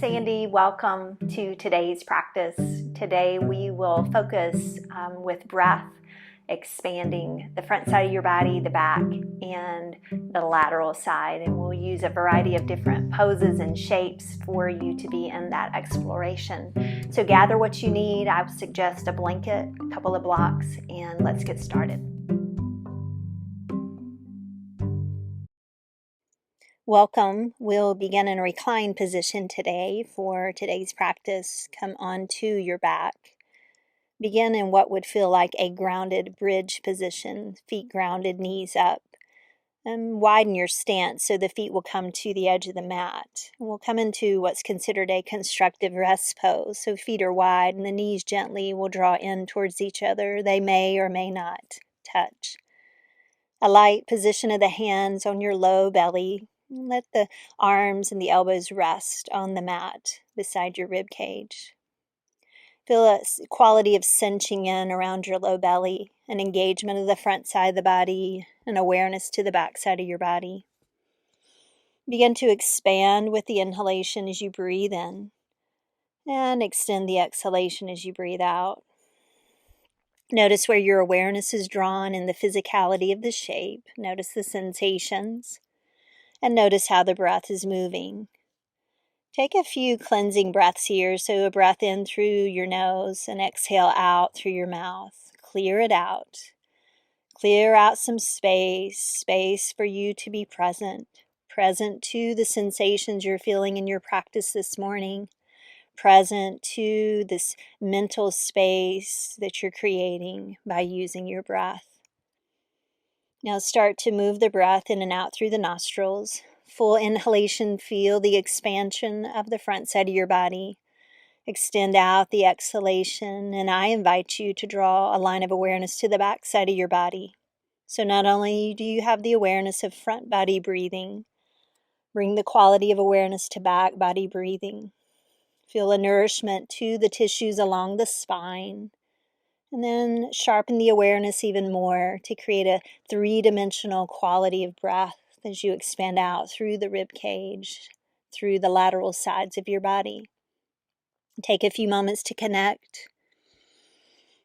Sandy. Welcome to today's practice. Today we will focus with breath, expanding the front side of your body, the back, and the lateral side. And we'll use a variety of different poses and shapes for you to be in that exploration. So gather what you need. I would suggest a blanket, a couple of blocks, and let's get started. Welcome. We'll begin in a reclined position today for today's practice. Come onto your back. Begin in what would feel like a grounded bridge position, feet grounded, knees up. And widen your stance so the feet will come to the edge of the mat. We'll come into what's considered a constructive rest pose. So feet are wide and the knees gently will draw in towards each other. They may or may not touch. A light position of the hands on your low belly. Let the arms and the elbows rest on the mat beside your rib cage. Feel a quality of cinching in around your low belly, an engagement of the front side of the body, an awareness to the back side of your body. Begin to expand with the inhalation as you breathe in, and extend the exhalation as you breathe out. Notice where your awareness is drawn in the physicality of the shape. Notice the sensations. And notice how the breath is moving. Take a few cleansing breaths here. So a breath in through your nose and exhale out through your mouth. Clear it out. Clear out some space for you to be present to the sensations you're feeling in your practice this morning, present to this mental space that you're creating by using your breath. Now start to move the breath in and out through the nostrils. Full inhalation, feel the expansion of the front side of your body. Extend out the exhalation, and I invite you to draw a line of awareness to the back side of your body. So not only do you have the awareness of front body breathing, bring the quality of awareness to back body breathing. Feel a nourishment to the tissues along the spine. And then sharpen the awareness even more to create a three-dimensional quality of breath as you expand out through the rib cage, through the lateral sides of your body. Take a few moments to connect.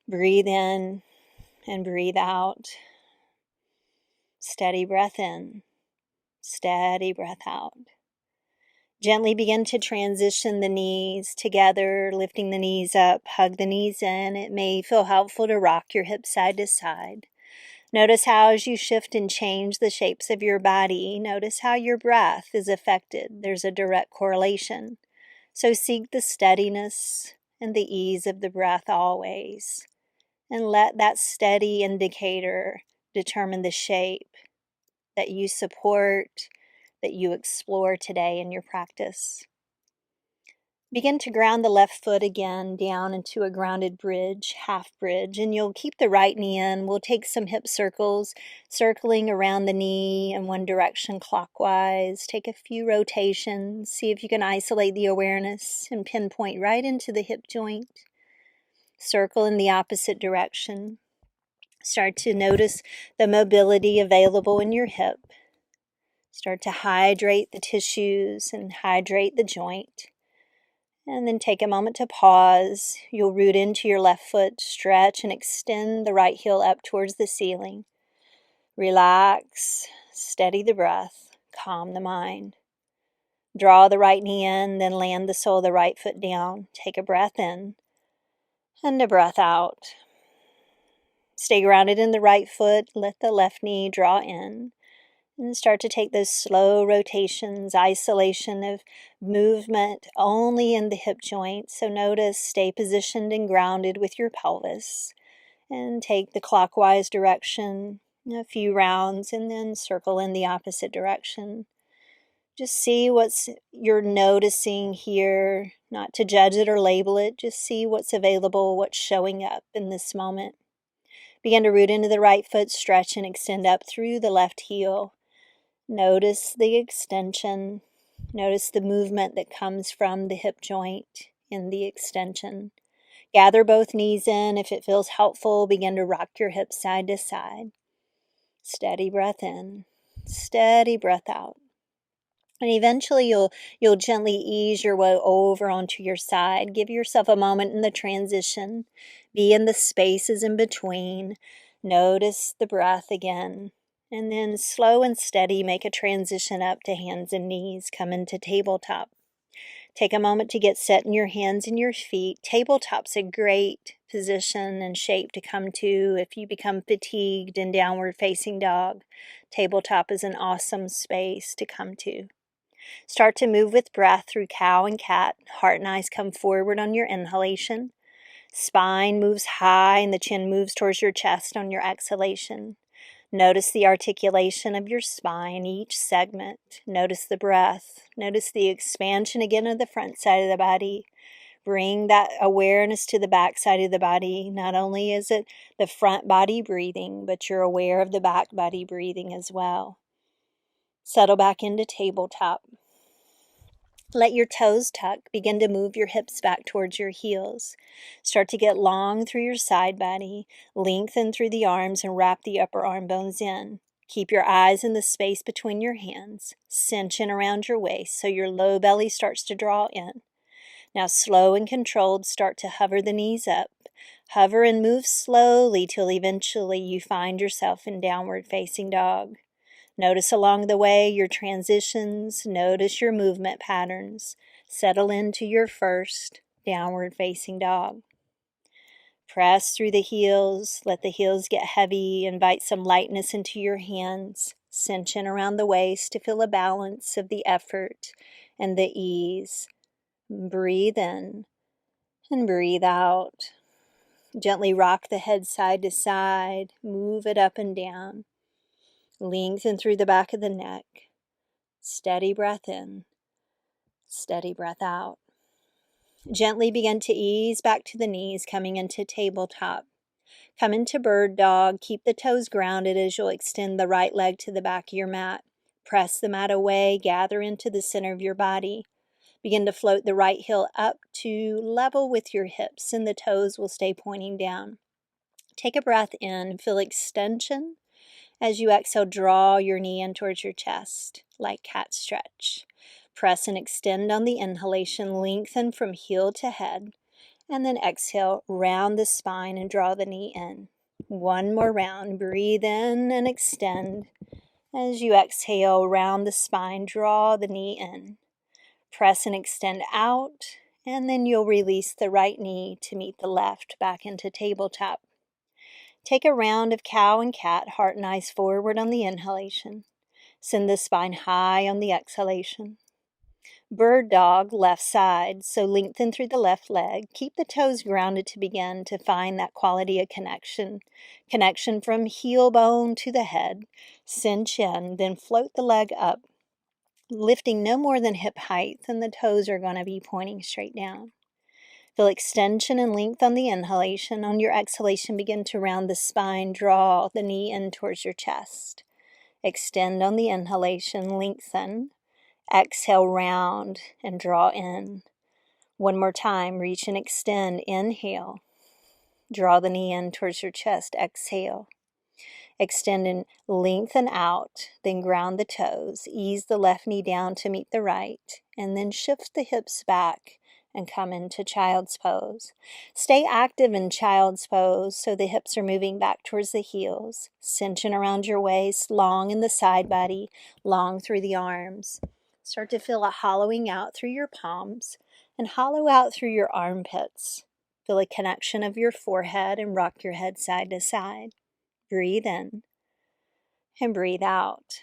Breathe in and breathe out. Steady breath in, steady breath out. Gently begin to transition the knees together, lifting the knees up, hug the knees in. It may feel helpful to rock your hips side to side. Notice how as you shift and change the shapes of your body, notice how your breath is affected. There's a direct correlation. So seek the steadiness and the ease of the breath always. And let that steady indicator determine the shape that you support, that you explore today in your practice. Begin to ground the left foot again down into a grounded bridge, half bridge, and you'll keep the right knee in. We'll take some hip circles, circling around the knee in one direction clockwise. Take a few rotations. See if you can isolate the awareness and pinpoint right into the hip joint. Circle in the opposite direction. Start to notice the mobility available in your hip. Start to hydrate the tissues and hydrate the joint. And then take a moment to pause. You'll root into your left foot, stretch and extend the right heel up towards the ceiling. Relax, steady the breath, calm the mind. Draw the right knee in, then land the sole of the right foot down. Take a breath in and a breath out. Stay grounded in the right foot. Let the left knee draw in. And start to take those slow rotations, isolation of movement only in the hip joint. So notice, stay positioned and grounded with your pelvis. And take the clockwise direction a few rounds and then circle in the opposite direction. Just see what's you're noticing here, not to judge it or label it. Just see what's available, what's showing up in this moment. Begin to root into the right foot, stretch and extend up through the left heel. Notice the extension. Notice the movement that comes from the hip joint in the extension. Gather both knees in. If it feels helpful, begin to rock your hips side to side. Steady breath in. Steady breath out. And eventually you'll gently ease your way over onto your side. Give yourself a moment in the transition. Be in the spaces in between. Notice the breath again. And then slow and steady, make a transition up to hands and knees. Come into tabletop. Take a moment to get set in your hands and your feet. Tabletop's a great position and shape to come to if you become fatigued in downward facing dog. Tabletop is an awesome space to come to. Start to move with breath through cow and cat. Heart and eyes come forward on your inhalation. Spine moves high and the chin moves towards your chest on your exhalation. Notice the articulation of your spine, each segment. Notice the breath. Notice the expansion again of the front side of the body. Bring that awareness to the back side of the body. Not only is it the front body breathing, but you're aware of the back body breathing as well. Settle back into tabletop. Let your toes tuck. Begin to move your hips back towards your heels. Start to get long through your side body. Lengthen through the arms and wrap the upper arm bones in. Keep your eyes in the space between your hands. Cinch in around your waist so your low belly starts to draw in. Now slow and controlled, start to hover the knees up. Hover and move slowly till eventually you find yourself in downward facing dog. Notice along the way your transitions. Notice your movement patterns. Settle into your first downward facing dog. Press through the heels. Let the heels get heavy. Invite some lightness into your hands. Cinch in around the waist to feel a balance of the effort and the ease. Breathe in and breathe out. Gently rock the head side to side. Move it up and down. Lengthen through the back of the neck. Steady breath in. Steady breath out. Gently begin to ease back to the knees, coming into tabletop. Come into bird dog. Keep the toes grounded as you'll extend the right leg to the back of your mat. Press the mat away. Gather into the center of your body. Begin to float the right heel up to level with your hips, and the toes will stay pointing down. Take a breath in. Feel extension. As you exhale, draw your knee in towards your chest, like cat stretch. Press and extend on the inhalation, lengthen from heel to head, and then exhale, round the spine and draw the knee in. One more round, breathe in and extend. As you exhale, round the spine, draw the knee in. Press and extend out, and then you'll release the right knee to meet the left back into tabletop. Take a round of cow and cat, heart and eyes forward on the inhalation. Send the spine high on the exhalation. Bird dog, left side, so lengthen through the left leg. Keep the toes grounded to begin to find that quality of connection. Connection from heel bone to the head. Cinch in, then float the leg up, lifting no more than hip height, and the toes are going to be pointing straight down. Feel extension and length on the inhalation. On your exhalation, begin to round the spine. Draw the knee in towards your chest. Extend on the inhalation, lengthen. Exhale, round and draw in. One more time, reach and extend. Inhale. Draw the knee in towards your chest. Exhale. Extend and lengthen out, then ground the toes. Ease the left knee down to meet the right, and then shift the hips back and come into child's pose. Stay active in child's pose so the hips are moving back towards the heels. Cinching around your waist, long in the side body, long through the arms. Start to feel a hollowing out through your palms and hollow out through your armpits. Feel a connection of your forehead and rock your head side to side. Breathe in and breathe out.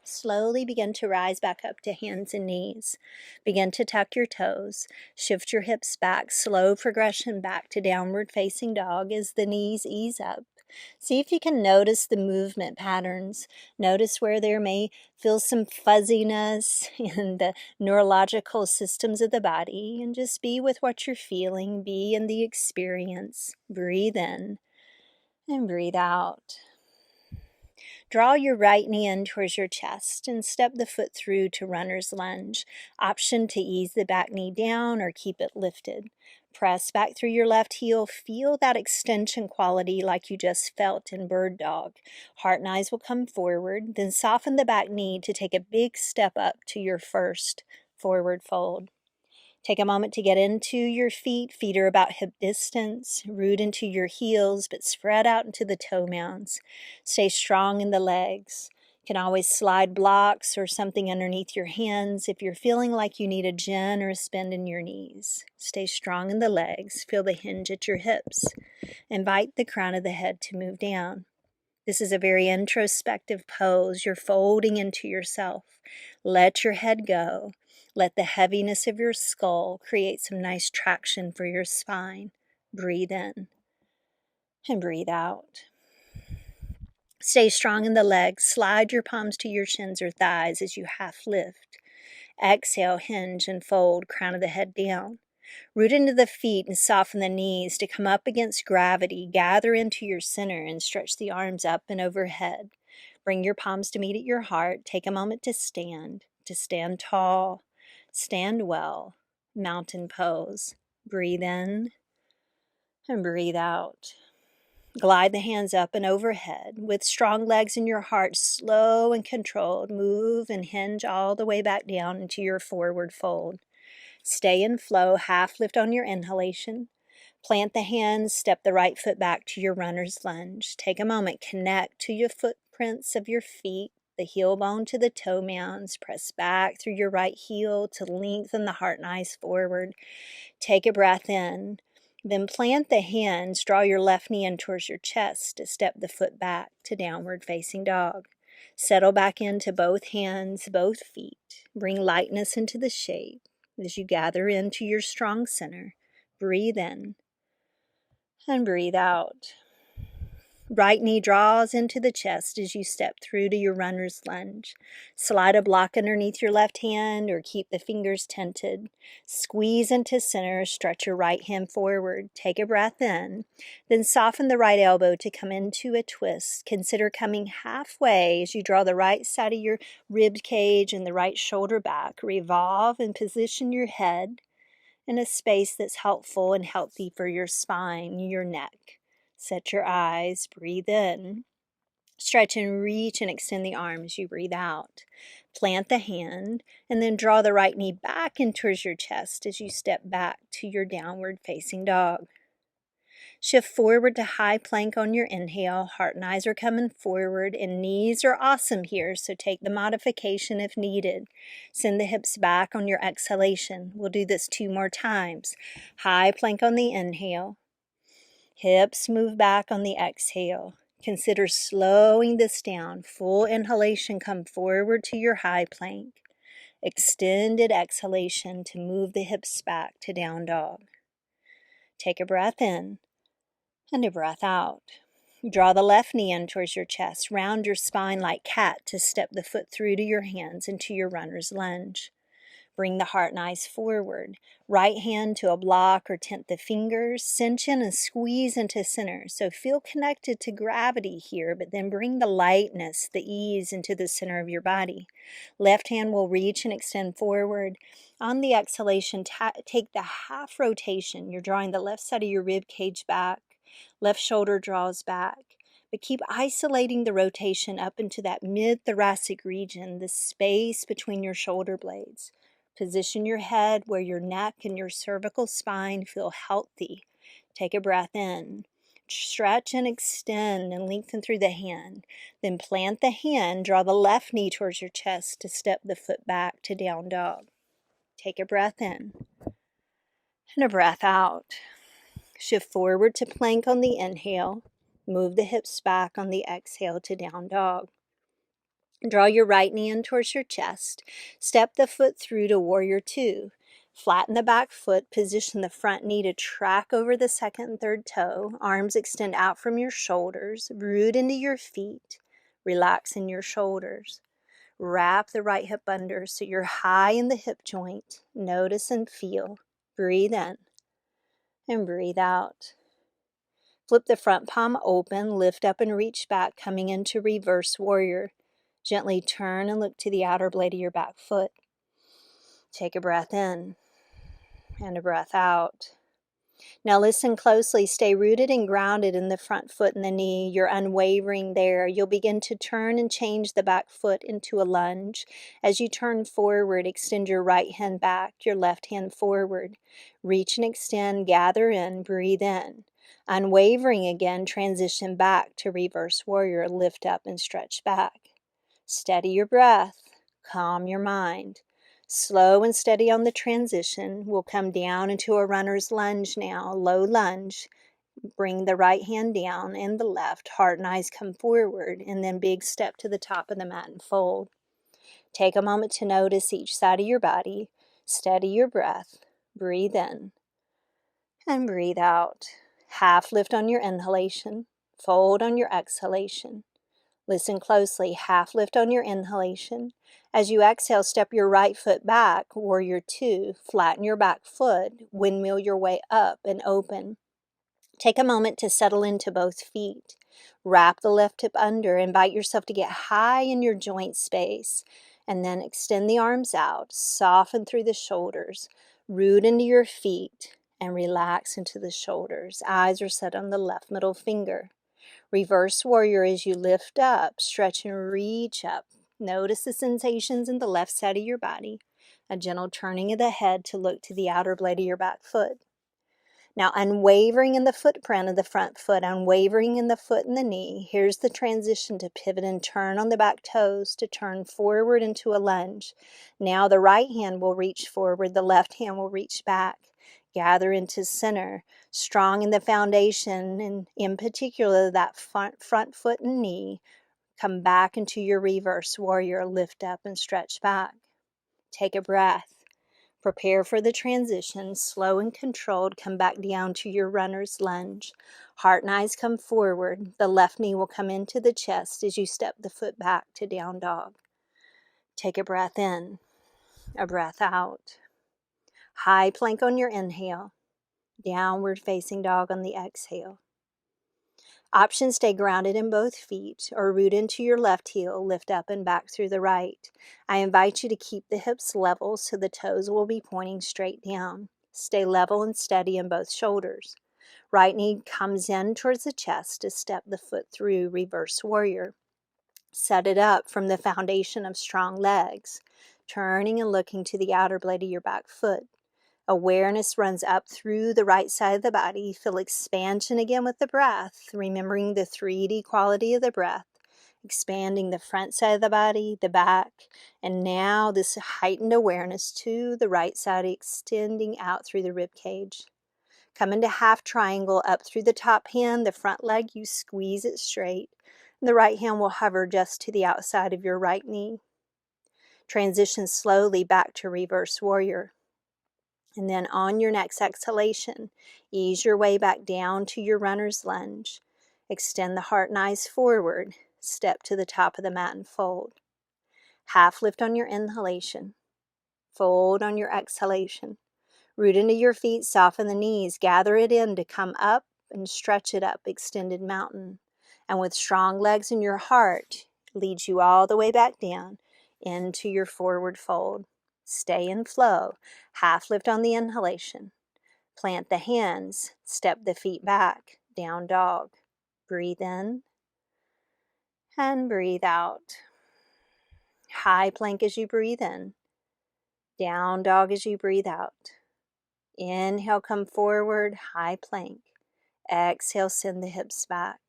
Slowly begin to rise back up to hands and knees. Begin to tuck your toes. Shift your hips back. Slow progression back to downward facing dog as the knees ease up. See if you can notice the movement patterns. Notice where there may feel some fuzziness in the neurological systems of the body, and just be with what you're feeling. Be in the experience. Breathe in and breathe out. Draw your right knee in towards your chest and step the foot through to runner's lunge. Option to ease the back knee down or keep it lifted. Press back through your left heel. Feel that extension quality like you just felt in bird dog. Heart and eyes will come forward. Then soften the back knee to take a big step up to your first forward fold. Take a moment to get into your feet. Feet are about hip distance. Root into your heels, but spread out into the toe mounds. Stay strong in the legs. You can always slide blocks or something underneath your hands if you're feeling like you need a gin or a spin in your knees. Stay strong in the legs. Feel the hinge at your hips. Invite the crown of the head to move down. This is a very introspective pose. You're folding into yourself. Let your head go. Let the heaviness of your skull create some nice traction for your spine. Breathe in and breathe out. Stay strong in the legs. Slide your palms to your shins or thighs as you half lift. Exhale, hinge and fold, crown of the head down. Root into the feet and soften the knees to come up against gravity. Gather into your center and stretch the arms up and overhead. Bring your palms to meet at your heart. Take a moment to stand tall, stand well, mountain pose. Breathe in and breathe out. Glide the hands up and overhead. With strong legs in your heart, slow and controlled, move and hinge all the way back down into your forward fold. Stay in flow, half lift on your inhalation. Plant the hands, step the right foot back to your runner's lunge. Take a moment, connect to your footprints of your feet, the heel bone to the toe mounds. Press back through your right heel to lengthen the heart and eyes forward. Take a breath in. Then plant the hands, draw your left knee in towards your chest to step the foot back to downward facing dog. Settle back into both hands, both feet. Bring lightness into the shape as you gather into your strong center. Breathe in and breathe out. Right knee draws into the chest as you step through to your runner's lunge. Slide a block underneath your left hand or keep the fingers tented. Squeeze into center, stretch your right hand forward. Take a breath in, then soften the right elbow to come into a twist. Consider coming halfway as you draw the right side of your rib cage and the right shoulder back. Revolve and position your head in a space that's helpful and healthy for your spine, your neck. Set your eyes, breathe in. Stretch and reach and extend the arm as you breathe out. Plant the hand and then draw the right knee back in towards your chest as you step back to your downward facing dog. Shift forward to high plank on your inhale. Heart and eyes are coming forward and knees are awesome here, so take the modification if needed. Send the hips back on your exhalation. We'll do this 2 more times. High plank on the inhale. Hips move back on the exhale. Consider slowing this down. Full inhalation, come forward to your high plank. Extended exhalation to move the hips back to down dog. Take a breath in and a breath out. Draw the left knee in towards your chest. Round your spine like cat to step the foot through to your hands into your runner's lunge. Bring the heart and eyes forward. Right hand to a block or tent the fingers. Cinch in and squeeze into center. So feel connected to gravity here, but then bring the lightness, the ease into the center of your body. Left hand will reach and extend forward. On the exhalation, take the half rotation. You're drawing the left side of your rib cage back. Left shoulder draws back. But keep isolating the rotation up into that mid-thoracic region, the space between your shoulder blades. Position your head where your neck and your cervical spine feel healthy. Take a breath in. Stretch and extend and lengthen through the hand. Then plant the hand, draw the left knee towards your chest to step the foot back to down dog. Take a breath in and a breath out. Shift forward to plank on the inhale. Move the hips back on the exhale to down dog. Draw your right knee in towards your chest. Step the foot through to warrior 2. Flatten the back foot. Position the front knee to track over the second and third toe. Arms extend out from your shoulders. Root into your feet. Relax in your shoulders. Wrap the right hip under so you're high in the hip joint. Notice and feel. Breathe in and breathe out. Flip the front palm open. Lift up and reach back, coming into reverse warrior. Gently turn and look to the outer blade of your back foot. Take a breath in and a breath out. Now listen closely. Stay rooted and grounded in the front foot and the knee. You're unwavering there. You'll begin to turn and change the back foot into a lunge. As you turn forward, extend your right hand back, your left hand forward. Reach and extend, gather in, breathe in. Unwavering again, transition back to reverse warrior. Lift up and stretch back. Steady your breath. Calm your mind. Slow and steady on the transition. We'll come down into a runner's lunge now, low lunge. Bring the right hand down and the left. Heart and eyes come forward, and then big step to the top of the mat and fold. Take a moment to notice each side of your body. Steady your breath. Breathe in and breathe out. Half lift on your inhalation. Fold on your exhalation. Listen closely. Half lift on your inhalation. As you exhale, step your right foot back, warrior two. Flatten your back foot. Windmill your way up and open. Take a moment to settle into both feet. Wrap the left hip under. Invite yourself to get high in your joint space. And then extend the arms out. Soften through the shoulders. Root into your feet and relax into the shoulders. Eyes are set on the left middle finger. Reverse warrior as you lift up, stretch and reach up. Notice the sensations in the left side of your body. A gentle turning of the head to look to the outer blade of your back foot. Now, unwavering in the footprint of the front foot, unwavering in the foot and the knee. Here's the transition to pivot and turn on the back toes to turn forward into a lunge. Now the right hand will reach forward, the left hand will reach back. Gather into center, strong in the foundation, and in particular that front foot and knee. Come back into your reverse warrior, lift up and stretch back. Take a breath. Prepare for the transition, slow and controlled. Come back down to your runner's lunge. Heart and eyes come forward. The left knee will come into the chest as you step the foot back to down dog. Take a breath in, a breath out. High plank on your inhale. Downward facing dog on the exhale. Option: stay grounded in both feet or root into your left heel, lift up and back through the right. I invite you to keep the hips level so the toes will be pointing straight down. Stay level and steady in both shoulders. Right knee comes in towards the chest to step the foot through reverse warrior. Set it up from the foundation of strong legs, turning and looking to the outer blade of your back foot. Awareness runs up through the right side of the body. Feel expansion again with the breath, remembering the 3D quality of the breath, expanding the front side of the body, the back, and now this heightened awareness to the right side, extending out through the rib cage. Come into half triangle up through the top hand, the front leg, you squeeze it straight, and the right hand will hover just to the outside of your right knee. Transition slowly back to reverse warrior. And then on your next exhalation, ease your way back down to your runner's lunge. Extend the heart and eyes forward. Step to the top of the mat and fold. Half lift on your inhalation. Fold on your exhalation. Root into your feet, soften the knees. Gather it in to come up and stretch it up, extended mountain. And with strong legs in your heart, leads you all the way back down into your forward fold. Stay in flow. Half lift on the inhalation. Plant the hands. Step the feet back. Down dog. Breathe in and breathe out. High plank as you breathe in. Down dog as you breathe out. Inhale, come forward, high plank. Exhale, send the hips back.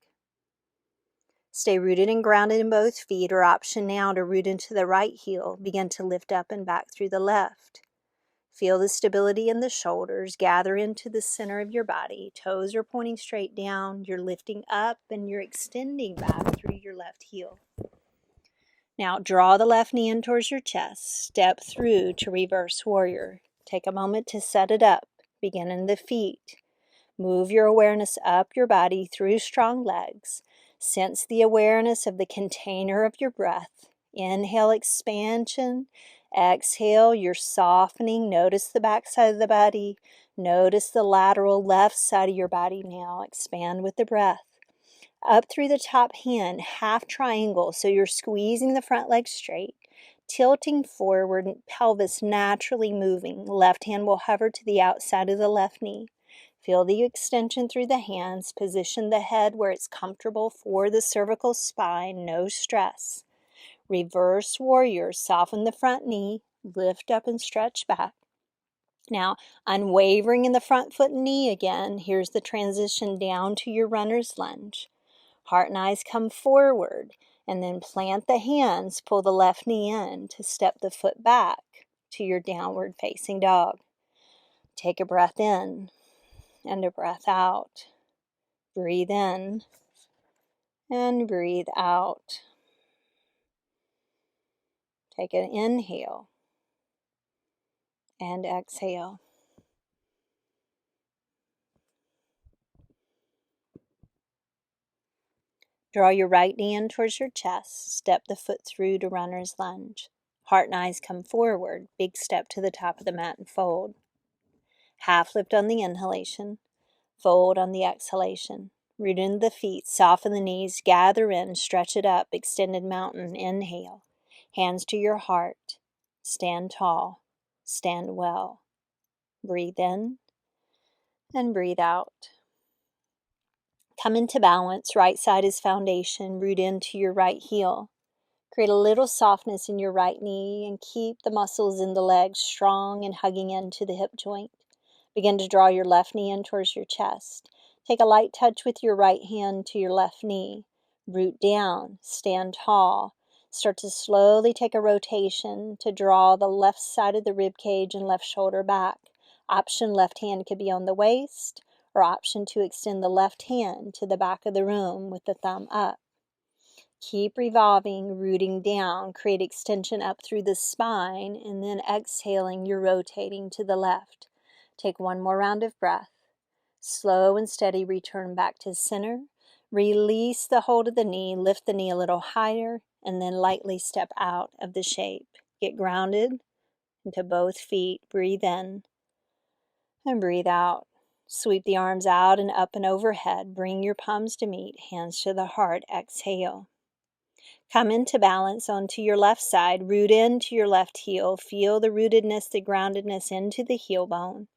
Stay rooted and grounded in both feet, or option now to root into the right heel. Begin to lift up and back through the left. Feel the stability in the shoulders. Gather into the center of your body. Toes are pointing straight down. You're lifting up and you're extending back through your left heel. Now draw the left knee in towards your chest. Step through to reverse warrior. Take a moment to set it up. Begin in the feet. Move your awareness up your body through strong legs. Sense the awareness of the container of your breath. Inhale, expansion. Exhale, you're softening. Notice the back side of the body. Notice the lateral left side of your body now. Expand with the breath. Up through the top hand, half triangle. So you're squeezing the front leg straight. Tilting forward, pelvis naturally moving. Left hand will hover to the outside of the left knee. Feel the extension through the hands. Position the head where it's comfortable for the cervical spine. No stress. Reverse warrior. Soften the front knee. Lift up and stretch back. Now, unwavering in the front foot and knee again. Here's the transition down to your runner's lunge. Heart and eyes come forward, and then plant the hands. Pull the left knee in to step the foot back to your downward facing dog. Take a breath in and a breath out. Breathe in and breathe out. Take an inhale and exhale. Draw your right knee in towards your chest. Step the foot through to runner's lunge. Heart and eyes come forward. Big step to the top of the mat and fold. Half lift on the inhalation. Fold on the exhalation. Root into the feet. Soften the knees. Gather in. Stretch it up. Extended mountain. Inhale. Hands to your heart. Stand tall. Stand well. Breathe in and breathe out. Come into balance. Right side is foundation. Root into your right heel. Create a little softness in your right knee and keep the muscles in the legs strong and hugging into the hip joint. Begin to draw your left knee in towards your chest. Take a light touch with your right hand to your left knee. Root down. Stand tall. Start to slowly take a rotation to draw the left side of the rib cage and left shoulder back. Option left hand could be on the waist, or option to extend the left hand to the back of the room with the thumb up. Keep revolving, rooting down. Create extension up through the spine, and then exhaling, you're rotating to the left. Take one more round of breath. Slow and steady, return back to center. Release the hold of the knee, lift the knee a little higher, and then lightly step out of the shape. Get grounded into both feet. Breathe in and breathe out. Sweep the arms out and up and overhead. Bring your palms to meet, hands to the heart. Exhale. Come into balance onto your left side. Root into your left heel. Feel the rootedness, the groundedness into the heel bone.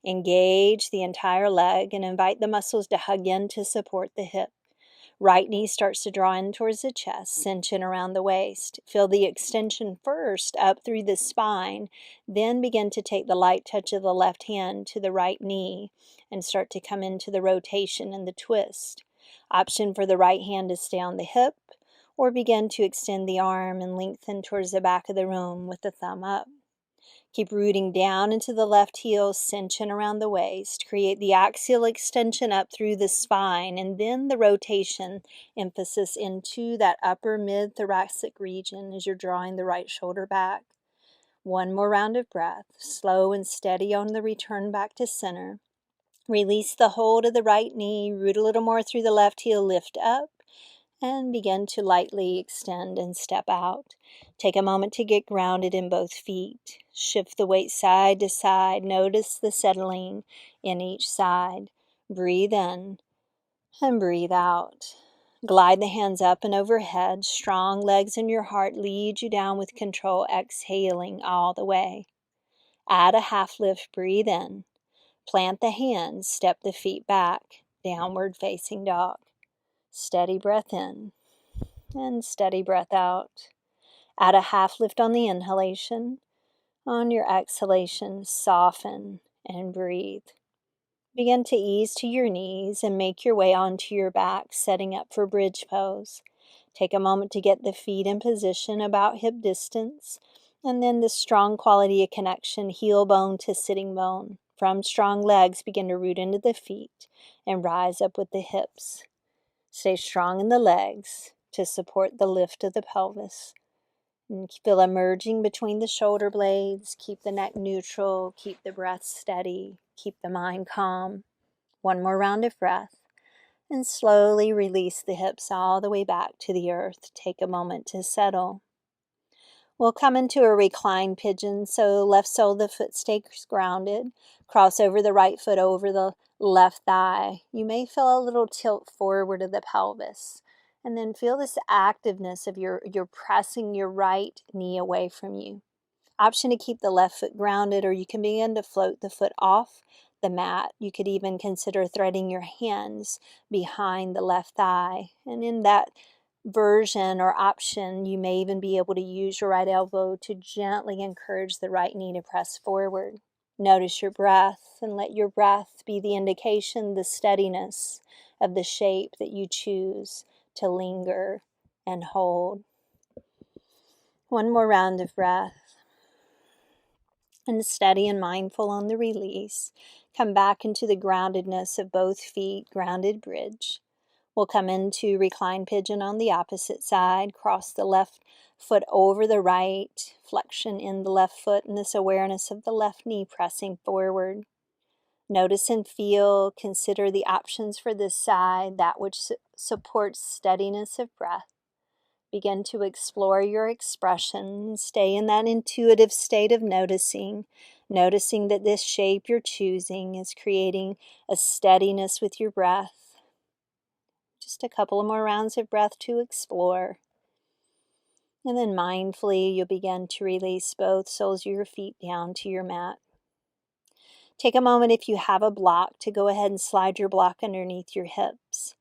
Engage the entire leg and invite the muscles to hug in to support the hip. Right knee starts to draw in towards the chest, cinch in around the waist. Feel the extension first up through the spine, then begin to take the light touch of the left hand to the right knee and start to come into the rotation and the twist. Option for the right hand to stay on the hip, or begin to extend the arm and lengthen towards the back of the room with the thumb up. Keep rooting down into the left heel, cinching around the waist. Create the axial extension up through the spine, and then the rotation, emphasis into that upper mid-thoracic region as you're drawing the right shoulder back. One more round of breath, slow and steady on the return back to center. Release the hold of the right knee, root a little more through the left heel, lift up, and begin to lightly extend and step out. Take a moment to get grounded in both feet. Shift the weight side to side. Notice the settling in each side. Breathe in and breathe out. Glide the hands up and overhead. Strong legs in your heart lead you down with control, exhaling all the way. Add a half lift. Breathe in. Plant the hands. Step the feet back. Downward facing dog. Steady breath in and steady breath out. Add a half lift on the inhalation. On your exhalation, soften and breathe. Begin to ease to your knees and make your way onto your back, setting up for bridge pose. Take a moment to get the feet in position about hip distance, and then the strong quality of connection, heel bone to sitting bone. From strong legs, begin to root into the feet and rise up with the hips. Stay strong in the legs to support the lift of the pelvis. And feel emerging between the shoulder blades. Keep the neck neutral. Keep the breath steady. Keep the mind calm. One more round of breath. And slowly release the hips all the way back to the earth. Take a moment to settle. We'll come into a reclined pigeon, so left sole of the foot stays grounded. Cross over the right foot over the left thigh. You may feel a little tilt forward of the pelvis. And then feel this activeness of you're pressing your right knee away from you. Option to keep the left foot grounded, or you can begin to float the foot off the mat. You could even consider threading your hands behind the left thigh. And in that version or option, you may even be able to use your right elbow to gently encourage the right knee to press forward. Notice your breath and let your breath be the indication, the steadiness of the shape that you choose to linger and hold. One more round of breath. And steady and mindful on the release. Come back into the groundedness of both feet, grounded bridge. We'll come into reclined pigeon on the opposite side. Cross the left foot over the right. Flexion in the left foot and this awareness of the left knee pressing forward. Notice and feel, consider the options for this side, that which supports steadiness of breath. Begin to explore your expression. Stay in that intuitive state of noticing that this shape you're choosing is creating a steadiness with your breath. Just a couple of more rounds of breath to explore. And then mindfully, you'll begin to release both soles of your feet down to your mat. Take a moment, if you have a block, to go ahead and slide your block underneath your hips.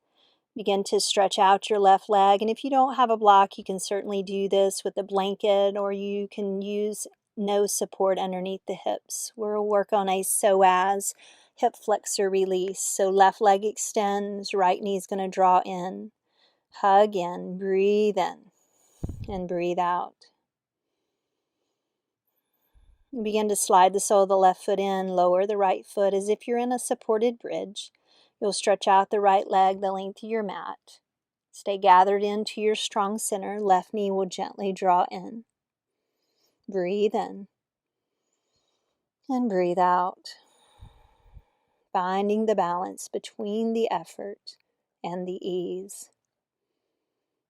Begin to stretch out your left leg, and if you don't have a block, you can certainly do this with a blanket, or you can use no support underneath the hips. We'll work on a psoas, hip flexor release. So left leg extends, right knee is going to draw in. Hug in, breathe in, and breathe out. Begin to slide the sole of the left foot in, lower the right foot as if you're in a supported bridge. You'll stretch out the right leg the length of your mat. Stay gathered into your strong center. Left knee will gently draw in. Breathe in and breathe out. Finding the balance between the effort and the ease.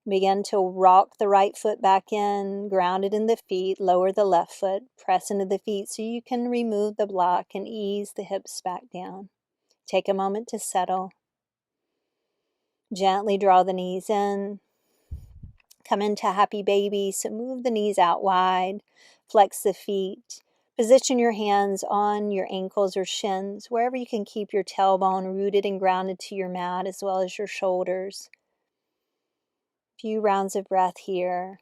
Begin to rock the right foot back in, grounded in the feet, lower the left foot, press into the feet so you can remove the block and ease the hips back down. Take a moment to settle. Gently draw the knees in. Come into happy baby, so move the knees out wide, flex the feet. Position your hands on your ankles or shins, wherever you can keep your tailbone rooted and grounded to your mat as well as your shoulders. Few rounds of breath here.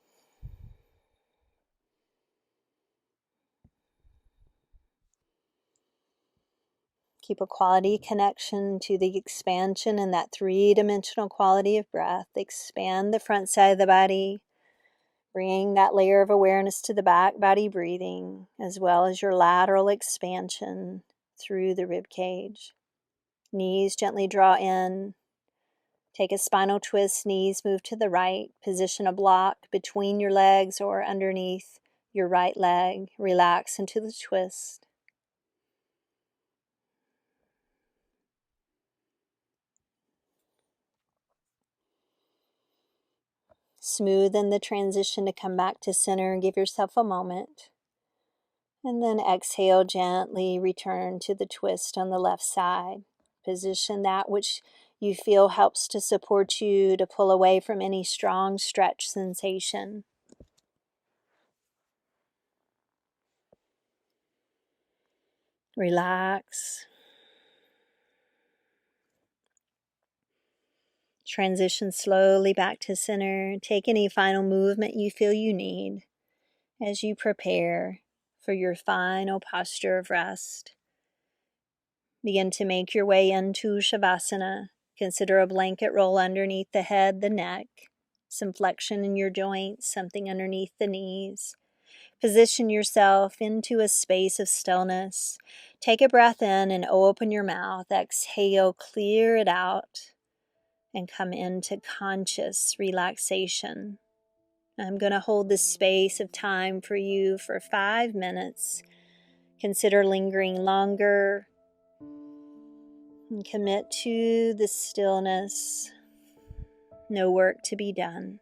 Keep a quality connection to the expansion and that three-dimensional quality of breath. Expand the front side of the body, bringing that layer of awareness to the back body breathing, as well as your lateral expansion through the rib cage. Knees gently draw in. Take a spinal twist, knees move to the right. Position a block between your legs or underneath your right leg. Relax into the twist. Smoothen the transition to come back to center. Give yourself a moment. And then exhale, gently return to the twist on the left side. Position that which you feel helps to support you to pull away from any strong stretch sensation. Relax. Transition slowly back to center. Take any final movement you feel you need as you prepare for your final posture of rest. Begin to make your way into Shavasana. Consider a blanket roll underneath the head, the neck, some flexion in your joints, something underneath the knees. Position yourself into a space of stillness. Take a breath in and open your mouth. Exhale, clear it out, and come into conscious relaxation. I'm going to hold this space of time for you for 5 minutes. Consider lingering longer and commit to the stillness. No work to be done.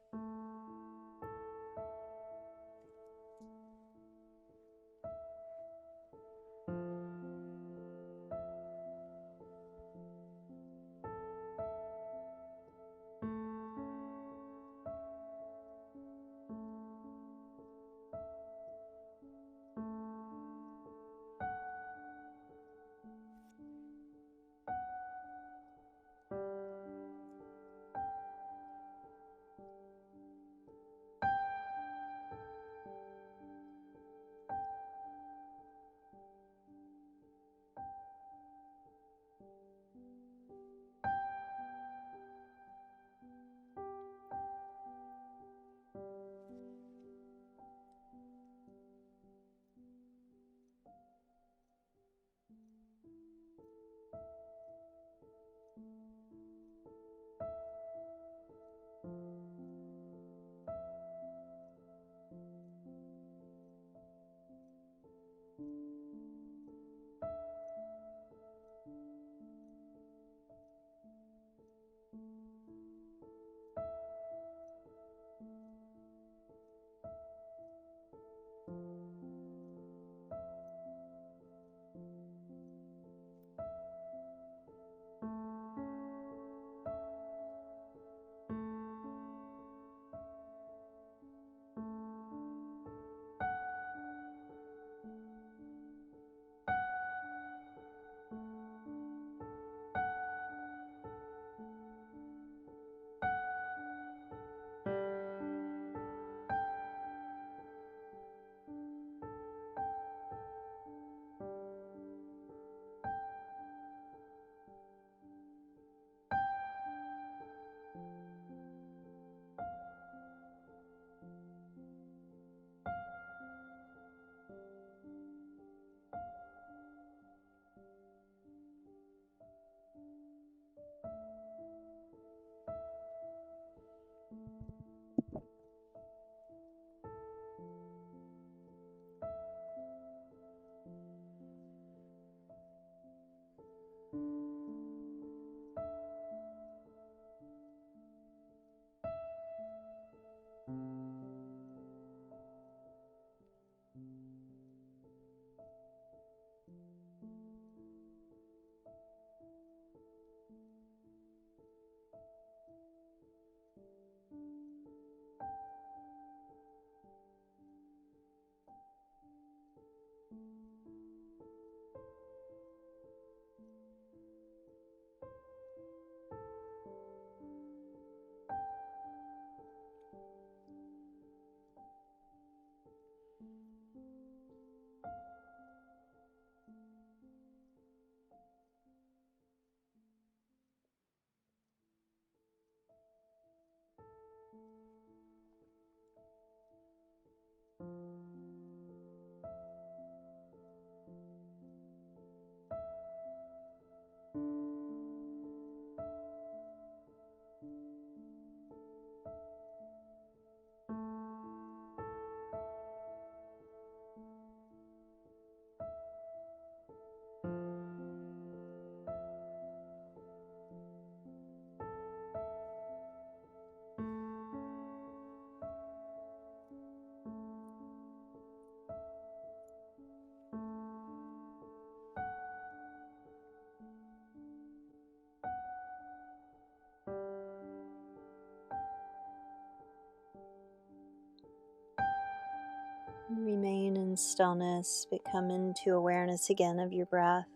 Remain in stillness, but come into awareness again of your breath.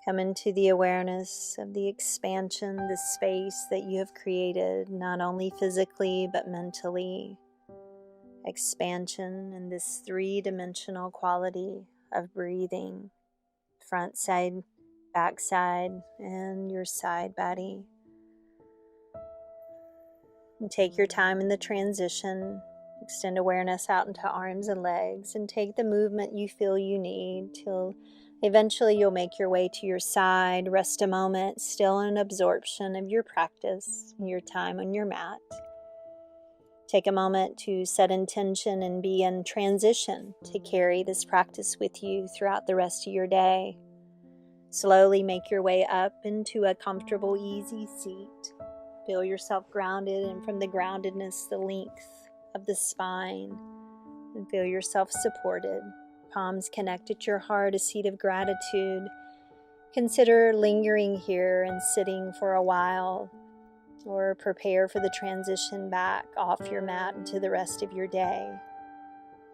Come into the awareness of the expansion, the space that you have created, not only physically but mentally. Expansion in this three-dimensional quality of breathing, front side, back side, and your side body. And take your time in the transition. Extend awareness out into arms and legs and take the movement you feel you need till eventually you'll make your way to your side. Rest a moment, still in absorption of your practice, your time on your mat. Take a moment to set intention and be in transition to carry this practice with you throughout the rest of your day. Slowly make your way up into a comfortable, easy seat. Feel yourself grounded, and from the groundedness, the length of the spine, and feel yourself supported. Palms connect at your heart, a seat of gratitude. Consider lingering here and sitting for a while, or prepare for the transition back off your mat into the rest of your day.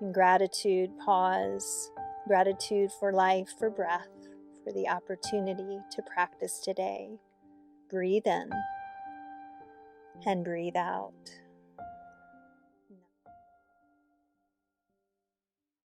In gratitude, pause. Gratitude for life, for breath, for the opportunity to practice today. Breathe in and breathe out.